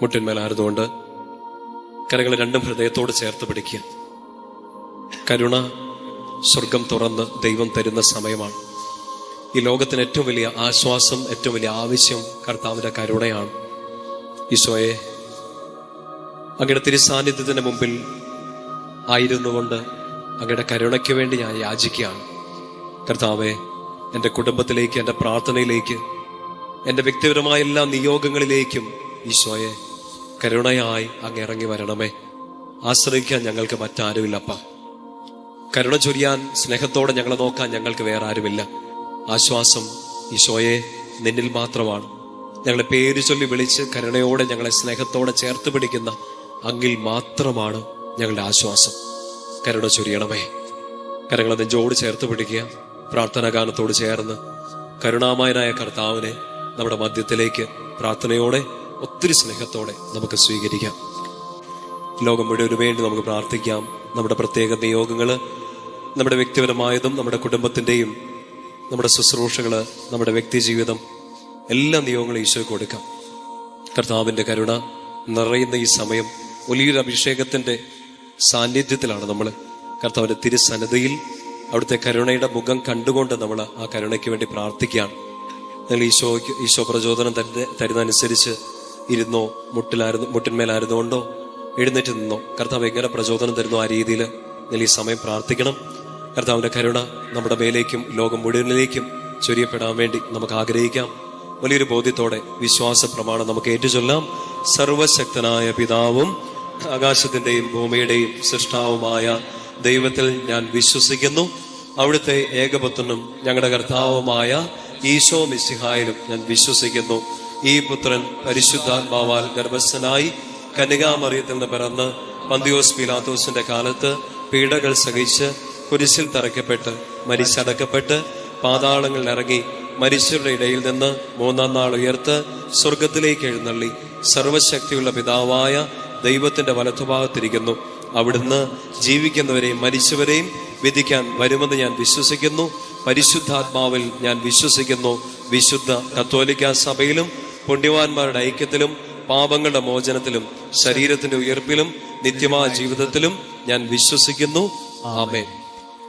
മുട്ടിന്മേലായിരുന്നുകൊണ്ട് കരങ്ങൾ രണ്ടും ഹൃദയത്തോട് ചേർത്ത് പിടിക്കുക. കരുണ സ്വർഗം തുറന്ന് ദൈവം തരുന്ന സമയമാണ്. ഈ ലോകത്തിന് ഏറ്റവും വലിയ ആശ്വാസം, ഏറ്റവും വലിയ ആവശ്യം കർത്താവിന്റെ കരുണയാണ്. ഈശോയെ, അങ്ങയുടെ തിരുസാന്നിധ്യത്തിന് മുമ്പിൽ ആയിരുന്നുകൊണ്ട് അങ്ങയുടെ കരുണയ്ക്ക് വേണ്ടി ഞാൻ യാചിക്കുകയാണ്. കർത്താവെ, എൻ്റെ കുടുംബത്തിലേക്ക്, എൻ്റെ പ്രാർത്ഥനയിലേക്ക്, എൻ്റെ വ്യക്തിപരമായ എല്ലാ നിയോഗങ്ങളിലേക്കും ഈശോയെ കരുണയായി അങ്ങ് ഇറങ്ങി വരണമേ. ആശ്രയിക്കാൻ ഞങ്ങൾക്ക് മറ്റാരുമില്ലപ്പ. കരുണ ചൊരിയാൻ, സ്നേഹത്തോടെ ഞങ്ങളെ നോക്കാൻ ഞങ്ങൾക്ക് വേറെ ആരുമില്ല. ആശ്വാസം ഈശോയെ നിന്നിൽ മാത്രമാണ്. ഞങ്ങളെ പേര് ചൊല്ലി വിളിച്ച് കരുണയോടെ ഞങ്ങളെ സ്നേഹത്തോടെ ചേർത്ത് പിടിക്കുന്ന അങ്ങിൽ മാത്രമാണ് ഞങ്ങളുടെ ആശ്വാസം. കരുണ ചൊരിയണമേ. കരങ്ങളെ നെഞ്ചോട് ചേർത്ത് പിടിക്കുക. പ്രാർത്ഥനാ ഗാനത്തോട് ചേർന്ന് കരുണാമയനായ കർത്താവിനെ നമ്മുടെ മധ്യത്തിലേക്ക് പ്രാർത്ഥനയോടെ, ഒത്തിരി സ്നേഹത്തോടെ നമുക്ക് സ്വീകരിക്കാം. ലോകം മുഴുവന് വേണ്ടി നമുക്ക് പ്രാർത്ഥിക്കാം. നമ്മുടെ പ്രത്യേക നിയോഗങ്ങള്, നമ്മുടെ വ്യക്തിപരമായതും നമ്മുടെ കുടുംബത്തിന്റെയും, നമ്മുടെ ശുശ്രൂഷകള്, നമ്മുടെ വ്യക്തി ജീവിതം, എല്ലാ നിയോഗങ്ങളും ഈശോയ്ക്ക് കൊടുക്കാം. കർത്താവിന്റെ കരുണ നിറയുന്ന ഈ സമയം വലിയൊരു അഭിഷേകത്തിന്റെ സാന്നിധ്യത്തിലാണ് നമ്മൾ. കർത്താവിന്റെ തിരുസന്നിധിയിൽ അവിടുത്തെ കരുണയുടെ മുഖം കണ്ടുകൊണ്ട് നമ്മൾ ആ കരുണയ്ക്ക് വേണ്ടി പ്രാർത്ഥിക്കുകയാണ്. നിങ്ങൾ ഈശോ പ്രചോദനം തരുന്നതനുസരിച്ച് ഇരുന്നോ, മുട്ടിന്മേലായിരുന്നുകൊണ്ടോ എഴുന്നേറ്റ് നിന്നോ, കർത്താവ് എങ്ങനെ പ്രചോദനം തരുന്നോ ആ രീതിയിൽ നിങ്ങൾ ഈ സമയം പ്രാർത്ഥിക്കണം. കർത്താവിന്റെ കരുണ നമ്മുടെ മേലേക്കും ലോകം മുഴുവനിലേക്കും ചൊരിയപ്പെടാൻ വേണ്ടി നമുക്ക് ആഗ്രഹിക്കാം. വലിയൊരു ബോധ്യത്തോടെ വിശ്വാസ പ്രമാണം നമുക്ക് ഏറ്റുചൊല്ലാം. സർവശക്തനായ പിതാവും ആകാശത്തിന്റെയും ഭൂമിയുടെയും സൃഷ്ടാവുമായ ദൈവത്തിൽ ഞാൻ വിശ്വസിക്കുന്നു. അവിടുത്തെ ഏകപുത്രനും ഞങ്ങളുടെ കർത്താവുമായ ഈശോ മിശിഹായിലും ഞാൻ വിശ്വസിക്കുന്നു. ഈ പുത്രൻ പരിശുദ്ധാത്മാവാൽ ഗർഭസ്ഥനായി കന്യകാമറിയത്തിൽ നിന്ന് പിറന്ന് പന്തിയോസ് പീലാത്തോസിന്റെ കാലത്ത് പീഡകൾ സഹിച്ച് കുരിശിൽ തറയ്ക്കപ്പെട്ട് മരിച്ചടക്കപ്പെട്ട് പാതാളങ്ങളിൽ ഇറങ്ങി മരിച്ചവരുടെ ഇടയിൽ നിന്ന് മൂന്നാം നാൾ ഉയർത്ത് സ്വർഗത്തിലേക്ക് എഴുന്നള്ളി സർവശക്തിയുള്ള പിതാവായ ദൈവത്തിന്റെ വലത്തുഭാഗത്തിരിക്കുന്നു. അവിടുന്ന് ജീവിക്കുന്നവരെയും മരിച്ചവരെയും വിധിക്കാൻ വരുമെന്ന് ഞാൻ വിശ്വസിക്കുന്നു. പരിശുദ്ധാത്മാവിൽ ഞാൻ വിശ്വസിക്കുന്നു. വിശുദ്ധ കത്തോലിക്ക സഭയിലും പുണ്യവാന്മാരുടെ ഐക്യത്തിലും പാപങ്ങളുടെ മോചനത്തിലും ശരീരത്തിന്റെ ഉയർപ്പിലും നിത്യമായ ജീവിതത്തിലും ഞാൻ വിശ്വസിക്കുന്നു. ആമേൻ.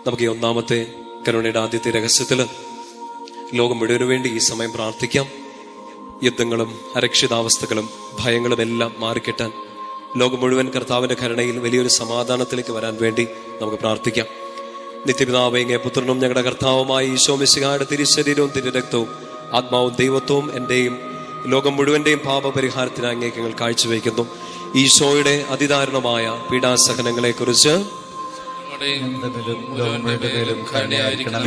നമുക്ക് ഈ ഒന്നാമത്തെ കരുണയുടെ ആദ്യത്തെ രഹസ്യത്തില് ലോകം മുഴുവനു വേണ്ടി ഈ സമയം പ്രാർത്ഥിക്കാം. യുദ്ധങ്ങളും അരക്ഷിതാവസ്ഥകളും ഭയങ്ങളും എല്ലാം മാറിക്കിട്ടാൻ, ലോകം മുഴുവൻ കർത്താവിന്റെ കരുണയിൽ വലിയൊരു സമാധാനത്തിലേക്ക് വരാൻ വേണ്ടി നമുക്ക് പ്രാർത്ഥിക്കാം. നിത്യപിതാവേ, അങ്ങേ പുത്രനും ഞങ്ങളുടെ കർത്താവുമായ ഈശോ മിശിഹായുടെ തിരുശരീരവും തിരുരക്തവും ആത്മാവും ദൈവത്വവും എന്റെയും ലോകം മുഴുവന്റെയും പാപപരിഹാരത്തിന് അങ്ങേക്ക് ഞങ്ങൾ കാഴ്ചവെക്കുന്നു. ഈശോയുടെ അതിദാരുണമായ പീഡാസഹനങ്ങളെ കുറിച്ച്,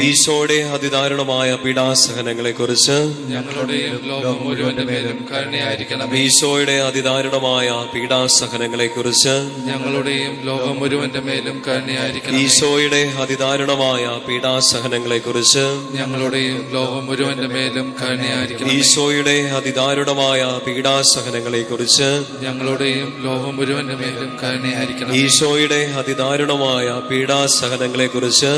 ഈശോയുടെ അതിദാരുണമായ പീഡാസഹനങ്ങളെ കുറിച്ച്, ഈശോയുടെ അതിദാരുണമായ പീഡാസഹനങ്ങളെ കുറിച്ച്, ഈശോയുടെ അതിദാരുണമായ പീഡാസഹനങ്ങളെ കുറിച്ച്, ഈശോയുടെ അതിദാരുണമായ പീഡാസഹനങ്ങളെ കുറിച്ച്, ഈശോയുടെ അതിദാരുണമായ പീഡാസഹനങ്ങളെ കുറിച്ച്,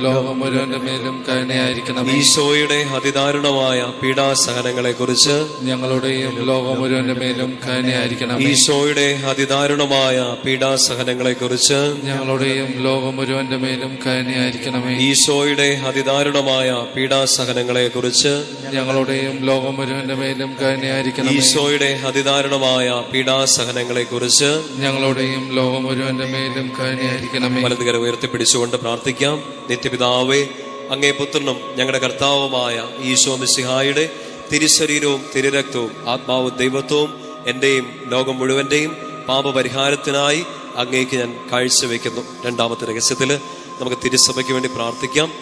ലോകം മുഴുവന്റെ മേലും കരുണയായിരിക്കണം. ഈശോയുടെ അതിദാരുണമായ പീഡാസഹനങ്ങളെ കുറിച്ച്, ഞങ്ങളുടെയും ലോകം മുഴുവന്റെ മേലും കരുണയായിരിക്കണം. ഈശോയുടെ അതിദാരുണമായ പീഡാസഹനങ്ങളെ കുറിച്ച്, ഞങ്ങളുടെയും ലോകം മുഴുവന്റെ മേലും കരുണയായിരിക്കണമേ. ഈശോയുടെ അതിദാരുണമായ പീഡാസഹനങ്ങളെ കുറിച്ച്, ഞങ്ങളുടെയും ലോകം മുഴുവന്റെ മേലും കരുണയായിരിക്കണം. ഈശോയുടെ അതിദാരുണമായ പീഡാസഹനങ്ങളെ കുറിച്ച്, ഞങ്ങളുടെയും ലോകം മുഴുവന്റെ മേലും കരുണയായിരിക്കണമേ. വലതുകര ഉയർത്തിപ്പിടിച്ചുകൊണ്ട് പ്രാർത്ഥിക്കാം. നിത്യപിതാവേ, അങ്ങേ പുത്രനും ഞങ്ങളുടെ കർത്താവുമായ ഈശോ മിശിഹായുടെ തിരുശരീരവും തിരുരക്തവും ആത്മാവും ദൈവത്വവും എന്റെയും ലോകം മുഴുവന്റെയും പാപപരിഹാരത്തിനായി അങ്ങേക്ക് ഞാൻ കാഴ്ചവെക്കുന്നു. രണ്ടാമത്തെ രഹസ്യത്തില് നമുക്ക് തിരുസഭയ്ക്ക് വേണ്ടി പ്രാർത്ഥിക്കാം.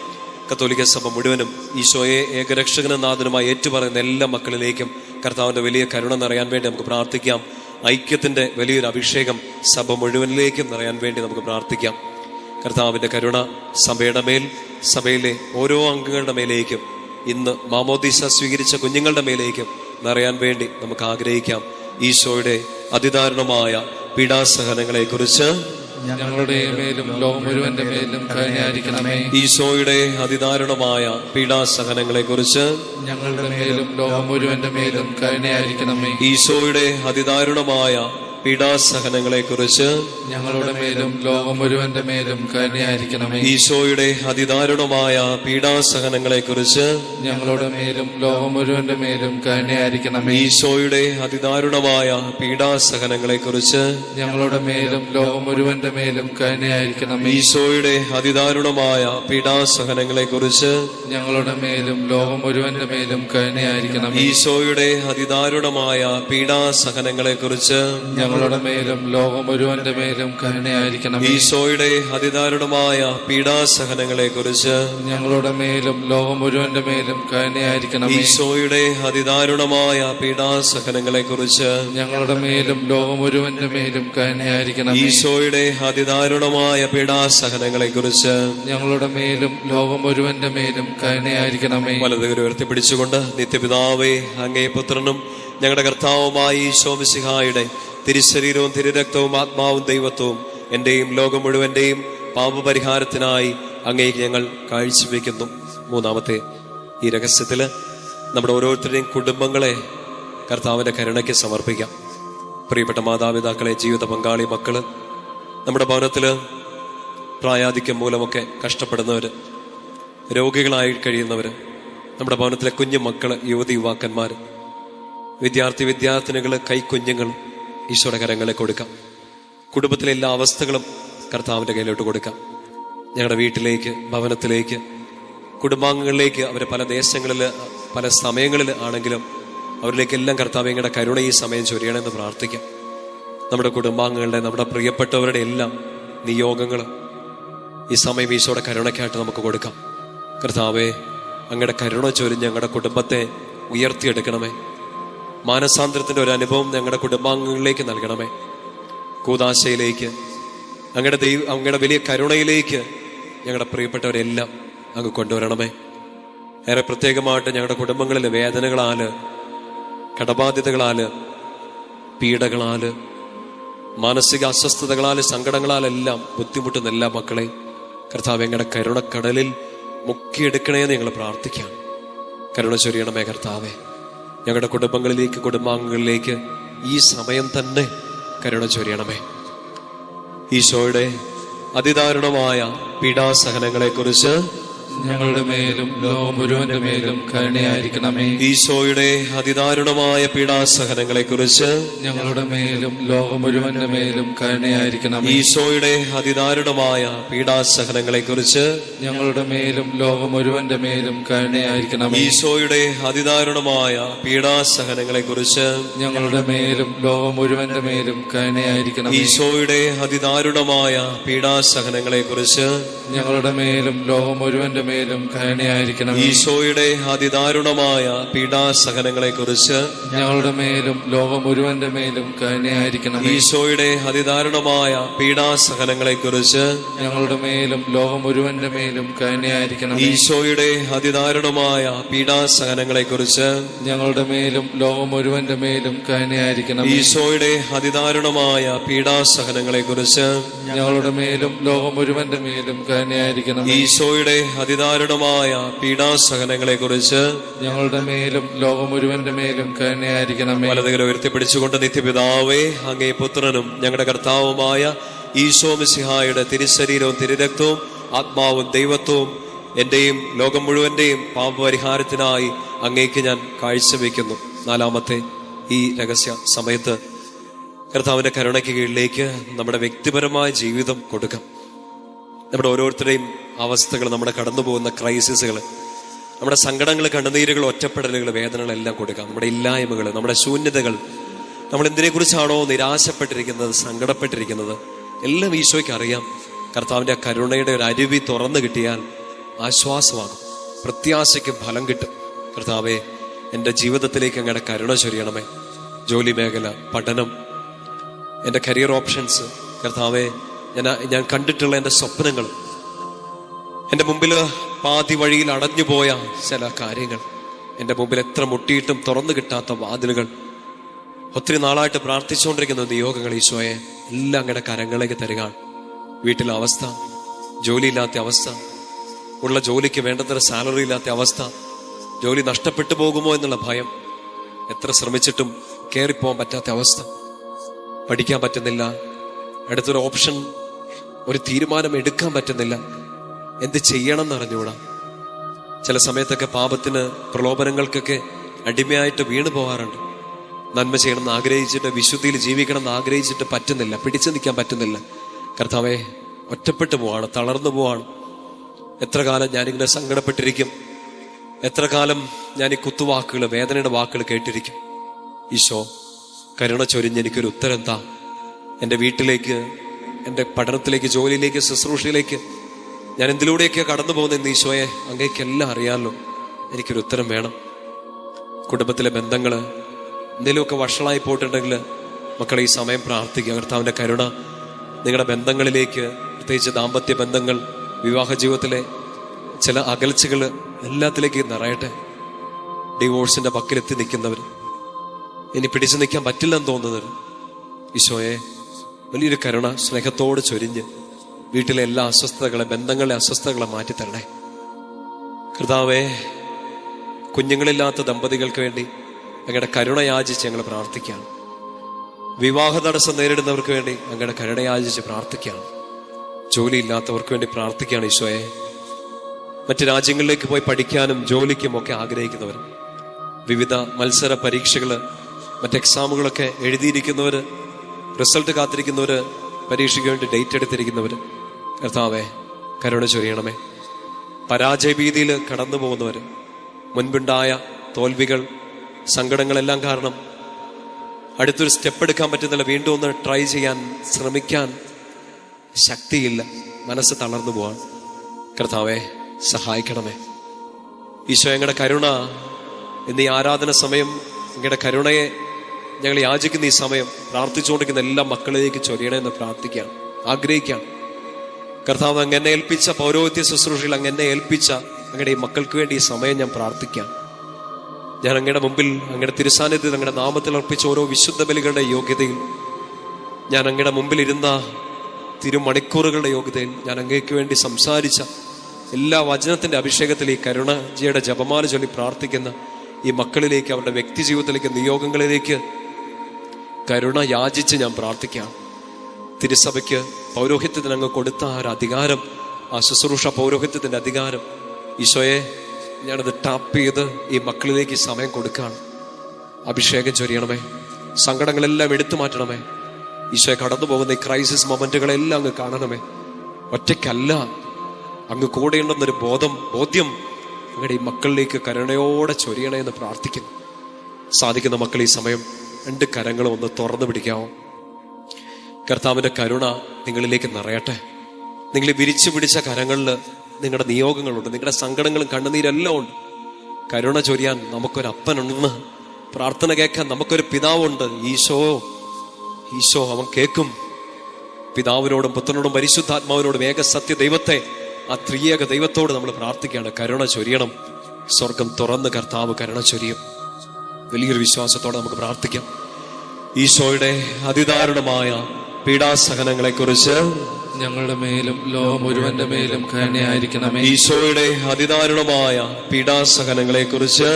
കത്തോലിക്ക സഭ മുഴുവനും ഈശോയെ ഏകരക്ഷകനും നാഥനുമായി ഏറ്റുപറയുന്ന എല്ലാ മക്കളിലേക്കും കർത്താവിന്റെ വലിയ കരുണ നിറയാൻ വേണ്ടി നമുക്ക് പ്രാർത്ഥിക്കാം. ഐക്യത്തിന്റെ വലിയൊരു അഭിഷേകം സഭ മുഴുവനിലേക്കും നിറയാൻ വേണ്ടി നമുക്ക് പ്രാർത്ഥിക്കാം. കർത്താവിന്റെ കരുണ സഭയുടെ മേൽ, സഭയിലെ ഓരോ അംഗങ്ങളുടെ മേലേക്കും, ഇന്ന് മാമോദീസ സ്വീകരിച്ച കുഞ്ഞുങ്ങളുടെ മേലേക്കും നിറയാൻ വേണ്ടി നമുക്ക് ആഗ്രഹിക്കാം. ഈശോയുടെ അതിദാരുണമായ പീഡാസഹനങ്ങളെ കുറിച്ച്, ഞങ്ങളുടെ മേലും ലോകം മുഴുവന്റെ മേലും കരുണയായിരിക്കണമേ. ഈശോയുടെ അതിദാരുണമായ പീഡാസഹനങ്ങളെ കുറിച്ച് ഞങ്ങളുടെ മേലും ലോകം മുഴുവന്റെ മേലും കരുണയായിരിക്കണമേ. ഈശോയുടെ അതിദാരുണമായ പീഡാസഹനങ്ങളെ കുറിച്ച് ഞങ്ങളുടെ മേലും ലോകം മുഴുവന്റെ മേലും കരുണയായിരിക്കണമേ. ഈശോയുടെ അതിദാരുണമായ പീഡാസഹനങ്ങളെ കുറിച്ച് ഞങ്ങളുടെ മേലും ലോകം മുഴുവന്റെ മേലും കരുണയായിരിക്കണമേ. ഈശോയുടെ അതിദാരുണമായ പീഡാസഹനങ്ങളെ കുറിച്ച് ഞങ്ങളുടെ മേലും ലോകം മുഴുവന്റെ മേലും കരുണയായിരിക്കണമേ. ഈശോയുടെ അതിദാരുണമായ പീഡാസഹനങ്ങളെ കുറിച്ച് ഞങ്ങളുടെ മേലും ലോകം മുഴുവന്റെ മേലും കരുണയായിരിക്കണമേ. ഈശോയുടെ അതിദാരുണമായ പീഡാസഹനങ്ങളെ കുറിച്ച് ഞങ്ങളുടെ മേലും ലോകം മുഴുവന്റെ മേലും കരുണയായിരിക്കണമേ. ഈശോയുടെ അതിദാരുണമായ പീഡാസഹനങ്ങളെ കുറിച്ച് ഞങ്ങളുടെ മേലും ലോകം മുഴുവന്റെ മേലും കരുണയായിരിക്കണമേ. ഈശോയുടെ അതിദാരുണമായ പീഡാസഹനങ്ങളെ കുറിച്ച് ഞങ്ങളുടെ മേലും ലോകം മുഴുവന്റെ മേലും കരുണയായിരിക്കണമേ. ഈശോയുടെ അതിദാരുണമായ പീഡാസഹനങ്ങളെ കുറിച്ച് ഞങ്ങളുടെ മേലും ലോകം മുഴുവന്റെ മേലും കരുണയായിരിക്കണമേ. വലതുകരം ഉയർത്തിപ്പിടിച്ചുകൊണ്ട് നിത്യപിതാവേ, അങ്ങേ പുത്രനും ഞങ്ങളുടെ കർത്താവുമായ ഈശോ മിശിഹായുടെ തിരുശരീരവും തിരുരക്തവും ആത്മാവും ദൈവത്വവും എന്റെയും ലോകം മുഴുവന്റെയും പാപപരിഹാരത്തിനായി അങ്ങേക്ക് ഞങ്ങൾ കാഴ്ചവെക്കുന്നു. മൂന്നാമത്തെ ഈ രഹസ്യത്തില് നമ്മുടെ ഓരോരുത്തരുടെയും കുടുംബങ്ങളെ കർത്താവിന്റെ കരുണയ്ക്ക് സമർപ്പിക്കാം. പ്രിയപ്പെട്ട മാതാപിതാക്കളെ, ജീവിത പങ്കാളി, മക്കള്, നമ്മുടെ ഭവനത്തില് പ്രായാധിക്യം മൂലമൊക്കെ കഷ്ടപ്പെടുന്നവര്, രോഗികളായി കഴിയുന്നവര്, നമ്മുടെ ഭവനത്തിലെ കുഞ്ഞു മക്കള്, യുവതി യുവാക്കന്മാര്, വിദ്യാർത്ഥിനികള്, കൈക്കുഞ്ഞുങ്ങൾ ഈശോയുടെ കരങ്ങളെ കൊടുക്കാം. കുടുംബത്തിലെ എല്ലാ അവസ്ഥകളും കർത്താവിന്റെ കയ്യിലോട്ട് കൊടുക്കാം. ഞങ്ങളുടെ വീട്ടിലേക്ക്, ഭവനത്തിലേക്ക്, കുടുംബാംഗങ്ങളിലേക്ക്, അവരെ പല ദേശങ്ങളിൽ, പല സമയങ്ങളിൽ ആണെങ്കിലും അവരിലേക്കെല്ലാം കർത്താവ് ഞങ്ങളുടെ കരുണ ഈ സമയം ചൊരിയണമെന്ന് പ്രാർത്ഥിക്കാം. നമ്മുടെ കുടുംബാംഗങ്ങളുടെ, നമ്മുടെ പ്രിയപ്പെട്ടവരുടെ എല്ലാം നിയോഗങ്ങൾ ഈ സമയം ഈശോയുടെ കരുണയ്ക്കായിട്ട് നമുക്ക് കൊടുക്കാം. കർത്താവേ, അങ്ങയുടെ കരുണ ചൊരിഞ്ഞ് ഞങ്ങളുടെ കുടുംബത്തെ ഉയർത്തിയെടുക്കണമേ. മാനസാന്തരത്തിന്റെ ഒരു അനുഭവം ഞങ്ങളുടെ കുടുംബാംഗങ്ങളിലേക്ക് നൽകണമേ. കൂദാശയിലേക്ക്, അങ്ങയുടെ വലിയ കരുണയിലേക്ക് ഞങ്ങളുടെ പ്രിയപ്പെട്ടവരെല്ലാം അങ്ങ് കൊണ്ടുവരണമേ. ഏറെ പ്രത്യേകമായിട്ട് ഞങ്ങളുടെ കുടുംബങ്ങളിലെ വേദനകളാല്, കടബാധ്യതകളാല്, പീഡകളാല്, മാനസിക അസ്വസ്ഥതകളാല്, സങ്കടങ്ങളാലെല്ലാം ബുദ്ധിമുട്ടുന്ന എല്ലാ മക്കളെ കർത്താവ് ഞങ്ങളുടെ കരുണക്കടലിൽ മുക്കിയെടുക്കണേന്ന് ഞങ്ങൾ പ്രാർത്ഥിക്കാം. കരുണ ചൊരിയണമേ കർത്താവേ. ഞങ്ങളുടെ കുടുംബങ്ങളിലേക്ക്, കുടുംബാംഗങ്ങളിലേക്ക് ഈ സമയം തന്നെ കരുണ ചൊരിയണമേ. ഈശോയുടെ അതിദാരുണമായ പീഡാസഹനങ്ങളെ കുറിച്ച് ഞങ്ങളുടെ മേലും ലോകം മുഴുവന്റെ മേലും കരുണയായിരിക്കണമേ. ഈശോയുടെ അതിദാരുണമായ പീഡാസഹനങ്ങളെ കുറിച്ച് ഞങ്ങളുടെ മേലും ലോകം മുഴുവന്റെ മേലും കരുണയായിരിക്കണമേ. ഈശോയുടെ അതിദാരുണമായ പീഡാസഹനങ്ങളെ കുറിച്ച് ഞങ്ങളുടെ മേലും ലോകം മുഴുവന്റെ മേലും കരുണയായിരിക്കണമേ. ഈശോയുടെ അതിദാരുണമായ പീഡാസഹനങ്ങളെ കുറിച്ച് ഞങ്ങളുടെ മേലും ലോകം മുഴുവന്റെ മേലും കരുണയായിരിക്കണമേ. ഈശോയുടെ അതിദാരുണമായ പീഡാസഹനങ്ങളെ കുറിച്ച് ഞങ്ങളുടെ മേലും ലോകം മുഴുവന്റെ മേലും കരുണയായിരിക്കണം. ഈശോയുടെ അതിദാരുണമായ പീഡാസഹനങ്ങളെ കുറിച്ച് ഞങ്ങളുടെ മേലും ലോകം മുഴുവന്റെ മേലും കരുണയായിരിക്കണം. ഈശോയുടെ അതിദാരുണമായ പീഡാസഹനങ്ങളെ കുറിച്ച് ഞങ്ങളുടെ മേലും ലോകം മുഴുവന്റെ മേലും കരുണയായിരിക്കണം. ഈശോയുടെ അതിദാരുണമായ പീഡാസഹനങ്ങളെ കുറിച്ച് ഞങ്ങളുടെ മേലും ലോകം മുഴുവന്റെ മേലും കരുണയായിരിക്കണം. ഈശോയുടെ അതിദാരുണമായ പീഡാസഹനങ്ങളെ കുറിച്ച് ഞങ്ങളുടെ മേലും ലോകം മുഴുവന്റെ മേലും കരുണയായിരിക്കണം. ഈശോയുടെ അതിദാരുണമായ പീഡാസഹനങ്ങളെ കുറിച്ച് ഞങ്ങളുടെ മേലും ലോകം മുഴുവന്റെ മേലും കരുണയായിരിക്കണം. വലതുകരം ഉയർത്തിപ്പിടിച്ചുകൊണ്ട് നിത്യപിതാവേ, അങ്ങേ പുത്രനും ഞങ്ങളുടെ കർത്താവുമായ ഈശോ മിശിഹായുടെ തിരുശരീരവും തിരുരക്തവും ആത്മാവും ദൈവത്വവും എന്റെയും ലോകം മുഴുവന്റെയും പാപപരിഹാരത്തിനായി അങ്ങേക്ക് ഞാൻ കാഴ്ചവെക്കുന്നു. നാലാമത്തെ ഈ രഹസ്യ സമയത്ത് കർത്താവിന്റെ കരുണയ്ക്ക് കീഴിലേക്ക് നമ്മുടെ വ്യക്തിപരമായ ജീവിതം കൊടുക്കാം. നമ്മുടെ ഓരോരുത്തരുടെയും അവസ്ഥകൾ, നമ്മുടെ കടന്നു പോകുന്ന ക്രൈസിസുകൾ, നമ്മുടെ സങ്കടങ്ങൾ, കണ്ണുനീരുകൾ, ഒറ്റപ്പെടലുകൾ, വേദനകളെല്ലാം കൊടുക്കാം. നമ്മുടെ ഇല്ലായ്മകൾ, നമ്മുടെ ശൂന്യതകൾ, നമ്മൾ എന്തിനെക്കുറിച്ചാണോ നിരാശപ്പെട്ടിരിക്കുന്നത്, സങ്കടപ്പെട്ടിരിക്കുന്നത്, എല്ലാം ഈശോയ്ക്ക് അറിയാം. കർത്താവിന്റെ കരുണയുടെ ഒരു അരുവി തുറന്നു കിട്ടിയാൽ ആശ്വാസമാകും, പ്രത്യാശയ്ക്ക് ഫലം കിട്ടും. കർത്താവെ, എൻ്റെ ജീവിതത്തിലേക്ക് അങ്ങയുടെ കരുണ ചൊരിയണമേ. ജോലി മേഖല, പഠനം, എൻ്റെ കരിയർ ഓപ്ഷൻസ്, കർത്താവെ, ഞാൻ കണ്ടിട്ടുള്ള എൻ്റെ സ്വപ്നങ്ങൾ, എൻ്റെ മുമ്പിൽ പാതി വഴിയിൽ അടഞ്ഞുപോയ ചില കാര്യങ്ങൾ, എൻ്റെ മുമ്പിൽ എത്ര മുട്ടിയിട്ടും തുറന്നു കിട്ടാത്ത വാതിലുകൾ, ഒത്തിരി നാളായിട്ട് പ്രാർത്ഥിച്ചുകൊണ്ടിരിക്കുന്ന നിയോഗങ്ങൾ ഈശോയെ എല്ലാം അങ്ങയുടെ കരങ്ങളിലേക്ക് തരികയാണ്. വീട്ടിലെ അവസ്ഥ, ജോലിയില്ലാത്ത അവസ്ഥ, ഉള്ള ജോലിക്ക് വേണ്ടത്ര സാലറി ഇല്ലാത്ത അവസ്ഥ, ജോലി നഷ്ടപ്പെട്ടു പോകുമോ എന്നുള്ള ഭയം, എത്ര ശ്രമിച്ചിട്ടും കയറിപ്പോകാൻ പറ്റാത്ത അവസ്ഥ, പഠിക്കാൻ പറ്റുന്നില്ല, അടുത്തൊരു ഓപ്ഷൻ, ഒരു തീരുമാനം എടുക്കാൻ പറ്റുന്നില്ല, എന്ത് ചെയ്യണം എന്നറിഞ്ഞൂടാ. ചില സമയത്തൊക്കെ പാപത്തിന്, പ്രലോഭനങ്ങൾക്കൊക്കെ അടിമയായിട്ട് വീണു പോകാറുണ്ട്. നന്മ ചെയ്യണമെന്ന് ആഗ്രഹിച്ചിട്ട്, വിശുദ്ധിയിൽ ജീവിക്കണം എന്ന് ആഗ്രഹിച്ചിട്ട് പറ്റുന്നില്ല, പിടിച്ചു നിൽക്കാൻ പറ്റുന്നില്ല. കർത്താവേ, ഒറ്റപ്പെട്ടു പോവാണ്, തളർന്നു പോവാണ്. എത്ര കാലം ഞാനിങ്ങനെ സങ്കടപ്പെട്ടിരിക്കും, എത്ര കാലം ഞാൻ ഈ കുത്തുവാക്കുകൾ, വേദനയുടെ വാക്കുകൾ കേട്ടിരിക്കും. ഈശോ, കരുണ ചൊരിഞ്ഞ് എനിക്കൊരു ഉത്തരം താ. എൻ്റെ വീട്ടിലേക്ക്, എൻ്റെ പഠനത്തിലേക്ക്, ജോലിയിലേക്ക്, ശുശ്രൂഷയിലേക്ക് ഞാൻ എന്തിലൂടെയൊക്കെ കടന്നു പോകുന്ന ഈശോയെ, അങ്ങേക്കെല്ലാം അറിയാമല്ലോ, എനിക്കൊരു ഉത്തരം വേണം. കുടുംബത്തിലെ ബന്ധങ്ങൾ എന്തെങ്കിലുമൊക്കെ വഷളായി പോയിട്ടുണ്ടെങ്കിൽ മക്കളെ, ഈ സമയം പ്രാർത്ഥിക്കുക. കർത്താവിൻ്റെ കരുണ നിങ്ങളുടെ ബന്ധങ്ങളിലേക്ക്, പ്രത്യേകിച്ച് ദാമ്പത്യ ബന്ധങ്ങൾ, വിവാഹ ജീവിതത്തിലെ ചില അകൽച്ചകൾ എല്ലാത്തിലേക്ക് നിറയട്ടെ. ഡിവോഴ്സിന്റെ പക്കലെത്തി നിൽക്കുന്നവർ, ഇനി പിടിച്ചു നിൽക്കാൻ പറ്റില്ലെന്ന് തോന്നുന്നവർ, ഈശോയെ വലിയൊരു കരുണ സ്നേഹത്തോട് ചൊരിഞ്ഞ് വീട്ടിലെ എല്ലാ അസ്വസ്ഥതകളെ, ബന്ധങ്ങളിലെ അസ്വസ്ഥതകളെ മാറ്റിത്തരണേ. കർത്താവേ, കുഞ്ഞുങ്ങളില്ലാത്ത ദമ്പതികൾക്ക് വേണ്ടി അങ്ങയുടെ കരുണ യാചിച്ച് ഞങ്ങൾ പ്രാർത്ഥിക്കുകയാണ്. വിവാഹ തടസ്സം നേരിടുന്നവർക്ക് വേണ്ടി അങ്ങയുടെ കരുണ യാചിച്ച് പ്രാർത്ഥിക്കുകയാണ്. ജോലിയില്ലാത്തവർക്ക് വേണ്ടി പ്രാർത്ഥിക്കുകയാണ് ഈശോയെ. മറ്റ് രാജ്യങ്ങളിലേക്ക് പോയി പഠിക്കാനും ജോലിക്കും ഒക്കെ ആഗ്രഹിക്കുന്നവർ, വിവിധ മത്സര പരീക്ഷകൾ, മറ്റ് എക്സാമുകളൊക്കെ എഴുതിയിരിക്കുന്നവർ, റിസൾട്ട് കാത്തിരിക്കുന്നവർ, പരീക്ഷയ്ക്ക് വേണ്ടി ഡേറ്റ് എടുത്തിരിക്കുന്നവർ, കർത്താവേ കരുണ ചൊരിയണമേ. പരാജയഭീതിയിൽ കടന്നു പോകുന്നവർ, മുൻപുണ്ടായ തോൽവികൾ, സങ്കടങ്ങളെല്ലാം കാരണം അടുത്തൊരു സ്റ്റെപ്പ് എടുക്കാൻ പറ്റുന്നില്ല, വീണ്ടും ഒന്ന് ട്രൈ ചെയ്യാൻ ശ്രമിക്കാൻ ശക്തിയില്ല, മനസ്സ് തളർന്നു പോവാൻ. കർത്താവേ സഹായിക്കണമേ. ഈശോ, ഞങ്ങളുടെ കരുണ എന്നീ ആരാധന സമയം, ഞങ്ങളുടെ കരുണയെ ഞങ്ങൾ യാചിക്കുന്ന ഈ സമയം പ്രാർത്ഥിച്ചുകൊണ്ടിരിക്കുന്ന എല്ലാ മക്കളിലേക്ക് ചൊരിയണമെന്ന് പ്രാർത്ഥിക്കാം, ആഗ്രഹിക്കാം. കർത്താവ്, അങ്ങനെ ഏൽപ്പിച്ച പൗരോഹിത്യ ശുശ്രൂഷയിൽ അങ്ങനെ ഏൽപ്പിച്ച അങ്ങയുടെ ഈ മക്കൾക്ക് വേണ്ടി ഈ സമയം ഞാൻ പ്രാർത്ഥിക്കാം. ഞാൻ അങ്ങയുടെ മുമ്പിൽ, അങ്ങയുടെ തിരുസാന്നിധ്യത്തിൽ, അങ്ങയുടെ നാമത്തിൽ അർപ്പിച്ച ഓരോ വിശുദ്ധ ബലികളുടെ യോഗ്യതയിൽ, ഞാൻ അങ്ങയുടെ മുമ്പിൽ ഇരുന്ന തിരുമണിക്കൂറുകളുടെ യോഗ്യതയിൽ, ഞാൻ അങ്ങേക്ക് വേണ്ടി സംസാരിച്ച എല്ലാ വചനത്തിന്റെ അഭിഷേകത്തിൽ ഈ കരുണജിയുടെ ജപമാല ചൊല്ലി പ്രാർത്ഥിക്കുന്ന ഈ മക്കളിലേക്ക്, അവരുടെ വ്യക്തി ജീവിതത്തിലേക്ക്, നിയോഗങ്ങളിലേക്ക് കരുണ യാചിച്ച് ഞാൻ പ്രാർത്ഥിക്കാം. തിരുസഭയ്ക്ക് പൗരോഹിത്യത്തിന് അങ്ങ് കൊടുത്ത ആ ഒരു അധികാരം, ആ ശുശ്രൂഷ പൗരോഹിത്യത്തിന്റെ അധികാരം, ഈശോയെ ഞാനത് ടാപ്പ് ചെയ്ത് ഈ മക്കളിലേക്ക് ഈ സമയം കൊടുക്കുകയാണ്. അഭിഷേകം ചൊരിയണമേ, സങ്കടങ്ങളെല്ലാം എടുത്തു മാറ്റണമേ. ഈശോയെ, കടന്നു പോകുന്ന ഈ ക്രൈസിസ് മൊമെന്റുകളെല്ലാം അങ്ങ് കാണണമേ. ഒറ്റയ്ക്കല്ല, അങ്ങ് കൂടെയുണ്ടെന്നൊരു ബോധ്യം അങ്ങയുടെ ഈ മക്കളിലേക്ക് കരുണയോടെ ചൊരിയണേ എന്ന് പ്രാർത്ഥിക്കുന്നു. സാധിക്കുന്ന മക്കൾ ഈ സമയം രണ്ട് കരങ്ങളും ഒന്ന് തുറന്നു പിടിക്കാമോ? കർത്താവിന്റെ കരുണ നിങ്ങളിലേക്ക് നിറയട്ടെ. നിങ്ങൾ വിരിച്ചു പിടിച്ച കരങ്ങളിൽ നിങ്ങളുടെ നിയോഗങ്ങളുണ്ട്, നിങ്ങളുടെ സങ്കടങ്ങളും കണ്ണുനീരെല്ലാം ഉണ്ട്. കരുണ ചൊരിയാൻ നമുക്കൊരപ്പനുണ്ടെന്ന്, പ്രാർത്ഥന കേൾക്കാൻ നമുക്കൊരു പിതാവുണ്ട്. ഈശോ അവൻ കേൾക്കും. പിതാവിനോടും പുത്രനോടും പരിശുദ്ധാത്മാവിനോടും ഏക സത്യ ദൈവത്തെ, ആ ത്രിയേക ദൈവത്തോട് നമ്മൾ പ്രാർത്ഥിക്കുകയാണ്. കരുണ ചൊരിയണം. സ്വർഗം തുറന്ന് കർത്താവ് കരുണ ചൊരിയും. വലിയൊരു വിശ്വാസത്തോടെ നമുക്ക് പ്രാർത്ഥിക്കാം. ഈശോയുടെ അതിദാരുണമായ പീഡാസഹനങ്ങളെ കുറിച്ച് ഞങ്ങളുടെ മേലും ലോകം മുഴുവന്റെ മേലും കരുണയായിരിക്കണമേ. ഈശോയുടെ അതിദാരുണമായ പീഡാസഹനങ്ങളെ കുറിച്ച്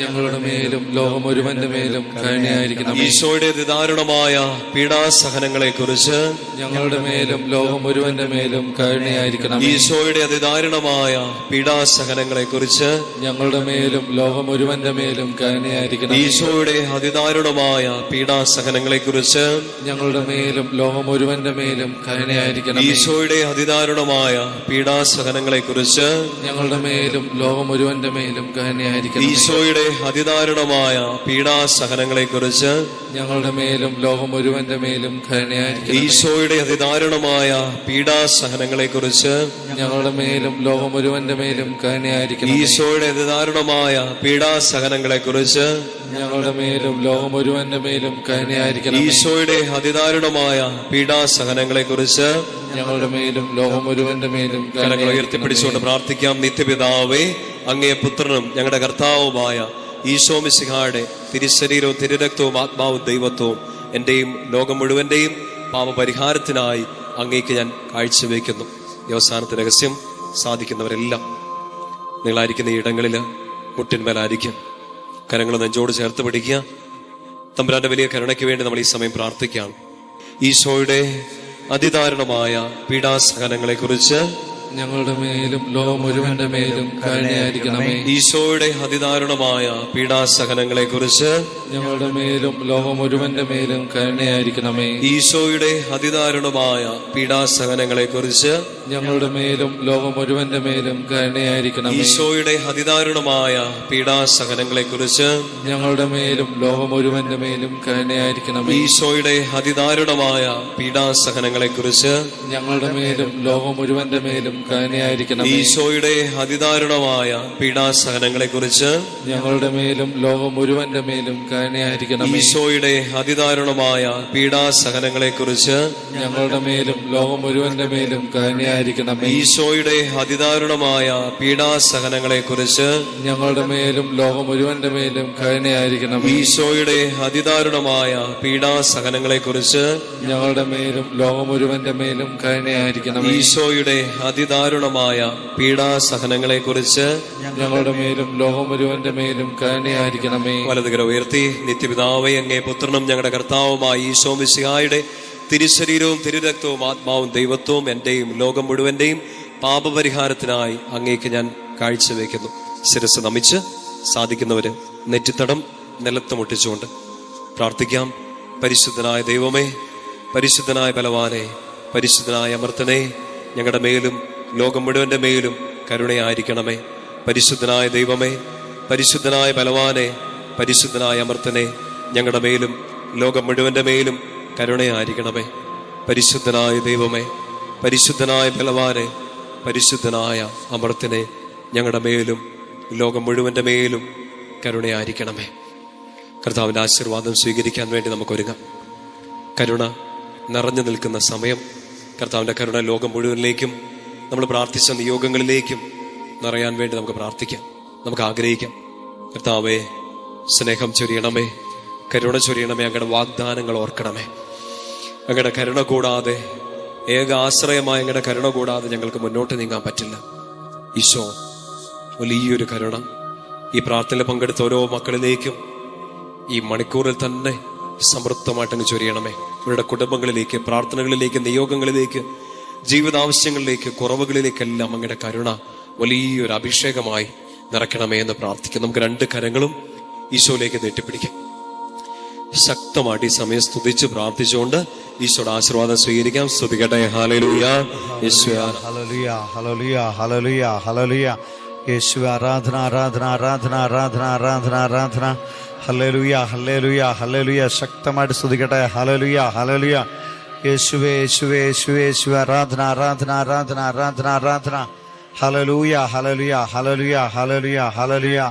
ഞങ്ങളുടെ മേലും ലോകം മുഴുവന്റെ മേലും കരുണയായിരിക്കണമേ. ഈശോയുടെ അതിദാരുണമായ പീഡാസഹനങ്ങളെ കുറിച്ച് ഞങ്ങളുടെ മേലും ലോകം മുഴുവന്റെ മേലും കരുണയായിരിക്കണമേ. ഈശോയുടെ അതിദാരുണമായ പീഡാസഹനങ്ങളെ കുറിച്ച് ഞങ്ങളുടെ മേലും ലോകം മുഴുവന്റെ മേലും കരുണയായിരിക്കണമേ. ഈശോയുടെ അതിദാരുണമായ പീഡാസഹനങ്ങളെ കുറിച്ച് ഞങ്ങളുടെ മേലും ലോകം മുഴുവന്റെ മേലും കരുണയായിരിക്കണമേ. ഈശോയുടെ അതിദാരുണമായ പീഡാസഹനങ്ങളെ കുറിച്ച് ഞങ്ങളുടെ മേലും ലോകം മുഴുവന്റെ മേലും കരുണയായിരിക്കണമേ. ഈശോയുടെ അതിദാരുണമായ പീഡാസഹനങ്ങളെ കുറിച്ച് ഞങ്ങളുടെ മേലും ലോകം മുഴുവന്റെ മേലും കരുണയായിരിക്കണമേ. ഈശോയുടെ അതിദാരുണമായ പീഡാസഹനങ്ങളെ കുറിച്ച് ഞങ്ങളുടെ മേലും ലോകം മുഴുവന്റെ മേലും കരുണയായിരിക്കണമേ. ഈശോയുടെ അതിദാരുണമായ പീഡാസഹനങ്ങളെ കുറിച്ച് ഞങ്ങളുടെ മേലും ലോകം മുഴുവന്റെ മേലും കരുണയായിരിക്കണമേ. ഈശോയുടെ അതിദാരുണമായ പീഡാസഹനങ്ങളെ കുറിച്ച് ഞങ്ങളുടെ മേലും ലോകം മുഴുവന്റെ മേലും കരങ്ങൾ ഉയർത്തിപ്പിടിച്ചുകൊണ്ട് പ്രാർത്ഥിക്കാം. നിത്യപിതാവേ, അങ്ങേ പുത്രനും ഞങ്ങളുടെ കർത്താവുമായ ഈശോ മിശിഹായുടെ തിരുശരീരവും തിരുരക്തവും ആത്മാവും ദൈവത്വവും എന്റെയും ലോകം മുഴുവന്റെയും പാപപരിഹാരത്തിനായി അങ്ങേക്ക് ഞാൻ കാഴ്ചവെക്കുന്നു. ഈ അവസാനത്തെ രഹസ്യം സാധിക്കുന്നവരെല്ലാം നിങ്ങളായിരിക്കുന്ന ഈ ഇടങ്ങളിൽ മുട്ടിന്മേലായിരിക്കും. കരങ്ങൾ നെഞ്ചോട് ചേർത്ത് പിടിക്കുക. തമ്പുരാന്റെ വലിയ കരുണയ്ക്ക് വേണ്ടി നമ്മൾ ഈ സമയം പ്രാർത്ഥിക്കുകയാണ്. ഈശോയുടെ അതിദാരുണമായ പീഡാസഹനങ്ങളെ കുറിച്ച് ഞങ്ങളുടെ മേലും ലോകം മുഴുവന്റെ മേലും കരുണയായിരിക്കണമേ. ഈശോയുടെ അതിദാരുണമായ പീഡാസഹനങ്ങളെ കുറിച്ച് ഞങ്ങളുടെ മേലും ലോകം മുഴുവന്റെ മേലും കരുണയായിരിക്കണമേ. ഈശോയുടെ അതിദാരുണമായ പീഡാസഹനങ്ങളെ കുറിച്ച് ഞങ്ങളുടെ മേലും ലോകം മുഴുവന്റെ മേലും കരുണയായിരിക്കണമേ. ഈശോയുടെ അതിദാരുണമായ പീഡാസഹനങ്ങളെ കുറിച്ച് ഞങ്ങളുടെ മേലും ലോകം മുഴുവന്റെ മേലും കരുണയായിരിക്കണമേ. ഈശോയുടെ അതിദാരുണമായ പീഡാസഹനങ്ങളെ കുറിച്ച് ഞങ്ങളുടെ മേലും ലോകം മുഴുവന്റെ മേലും കരുണയായിരിക്കണമേ. ഈശോയുടെ അതിദാരുണമായ പീഡാസഹനങ്ങളെ കുറിച്ച് ഞങ്ങളുടെ മേലും ലോകം മുഴുവന്റെ മേലും കരുണയായിരിക്കണമേ. ഈശോയുടെ അതിദാരുണമായ പീഡാസഹനങ്ങളെ കുറിച്ച് ഞങ്ങളുടെ മേലും ലോകം മുഴുവന്റെ മേലും കരുണയായിരിക്കണമേ. ഈശോയുടെ അതിദാരുണമായ പീഡാസഹനങ്ങളെ കുറിച്ച് ഞങ്ങളുടെ മേലും ലോകം മുഴുവന്റെ മേലും കരുണയായിരിക്കണമേ. ഈശോയുടെ അതിദാരുണമായ പീഡാസഹനങ്ങളെ കുറിച്ച് ഞങ്ങളുടെ മേലും ലോകം മുഴുവന്റെ മേലും കരുണയായിരിക്കണമേ. ഈശോയുടെ അതിദാരുണമായ പീഡാസഹനങ്ങളെ കുറിച്ച് ഞങ്ങളുടെ മേലും ലോകം മുഴുവന്റെ മേലും കരുണയായിരിക്കണമേ. വലതുകര ഉയർത്തി. നിത്യപിതാവേ, അങ്ങേ പുത്രനും ഞങ്ങളുടെ കർത്താവുമായ ഈശോ മിശിഹായുടെ തിരുശരീരവും തിരുരക്തവും ആത്മാവും ദൈവത്വവും എന്റെയും ലോകം മുഴുവന്റെയും പാപപരിഹാരത്തിനായി അങ്ങേക്ക് ഞാൻ കാഴ്ചവെക്കുന്നു. ശിരസ് നമിച്ച് സാധിക്കുന്നവര് നെറ്റിത്തടം നിലത്ത് മുട്ടിച്ചുകൊണ്ട് പ്രാർത്ഥിക്കാം. പരിശുദ്ധനായ ദൈവമേ, പരിശുദ്ധനായ ബലവാനെ, പരിശുദ്ധനായ അമർത്തനെ, ഞങ്ങളുടെ മേലും ലോകം മുഴുവന്റെ മേലും കരുണയായിരിക്കണമേ. പരിശുദ്ധനായ ദൈവമേ, പരിശുദ്ധനായ ബലവാനെ, പരിശുദ്ധനായ അമർത്തനെ, ഞങ്ങളുടെ മേലും ലോകം മുഴുവന്റെ മേലും കരുണയായിരിക്കണമേ. പരിശുദ്ധനായ ദൈവമേ, പരിശുദ്ധനായ ബലവാനെ, പരിശുദ്ധനായ അമർത്തനെ, ഞങ്ങളുടെ മേലും ലോകം മുഴുവന്റെ മേലും കരുണയായിരിക്കണമേ. കർത്താവിന്റെ ആശീർവാദം സ്വീകരിക്കാൻ വേണ്ടി നമുക്കൊരുങ്ങാം. കരുണ നിറഞ്ഞു നിൽക്കുന്ന സമയം. കർത്താവിന്റെ കരുണ ലോകം മുഴുവനിലേക്കും നമ്മൾ പ്രാർത്ഥിച്ച നിയോഗങ്ങളിലേക്കും നിറയാൻ വേണ്ടി നമുക്ക് പ്രാർത്ഥിക്കാം, നമുക്ക് ആഗ്രഹിക്കാം. കർത്താവേ, സ്നേഹം ചൊരിയണമേ, കരുണ ചൊരിയണമേ. അങ്ങയുടെ വാഗ്ദാനങ്ങൾ ഓർക്കണമേ. അങ്ങയുടെ കരുണ കൂടാതെ, ഏക ആശ്രയമായ അങ്ങയുടെ കരുണ കൂടാതെ ഞങ്ങൾക്ക് മുന്നോട്ട് നീങ്ങാൻ പറ്റില്ല. ഈശോ, വലിയൊരു കരുണ ഈ പ്രാർത്ഥനയിൽ പങ്കെടുത്ത ഓരോ മക്കളിലേക്കും ഈ മണിക്കൂറിൽ തന്നെ സമൃദ്ധമായിട്ടങ്ങ് ചൊരിയണമേ. ഇവരുടെ കുടുംബങ്ങളിലേക്ക്, പ്രാർത്ഥനകളിലേക്ക്, നിയോഗങ്ങളിലേക്ക്, ജീവിതാവശ്യങ്ങളിലേക്ക്, കുറവുകളിലേക്കെല്ലാം അങ്ങയുടെ കരുണ വലിയൊരു അഭിഷേകമായി നിറയ്ക്കണമേ എന്ന് പ്രാർത്ഥിക്കാം. നമുക്ക് രണ്ട് കരങ്ങളും ഈശോയിലേക്ക് നീട്ടിപ്പിടിക്കാം. ശക്തമായിട്ട് ഈ സമയം സ്തുതിച്ച് പ്രാർത്ഥിച്ചുകൊണ്ട് ഈശോയുടെ ആശീർവാദം സ്വീകരിക്കാം. സ്തുതിക്കട്ടെ. ഹല്ലേലൂയ, യേശുവേ ഹല്ലേലൂയ, ഹല്ലേലൂയ, ഹല്ലേലൂയ, ഹല്ലേലൂയ. യേശുവേ ആരാധന, ആരാധന, ആരാധന, ആരാധന, ആരാധന, ആരാധന. ഹല്ലേലൂയ, ഹല്ലേലൂയ, ഹല്ലേലൂയ. ശക്തമായിട്ട് സ്തുതിക്കട്ടെ. ഹല്ലേലൂയ, ഹല്ലേലൂയ. യേശുവേ, യേശുവേ, യേശുവേ, യേശുവേ. ആരാധന, ആരാധന, ആരാധന, ആരാധന, ആരാധന. ഹല്ലേലൂയ, ഹല്ലേലൂയ, ഹല്ലേലൂയ, ഹല്ലേലൂയ, ഹല്ലേലൂയ.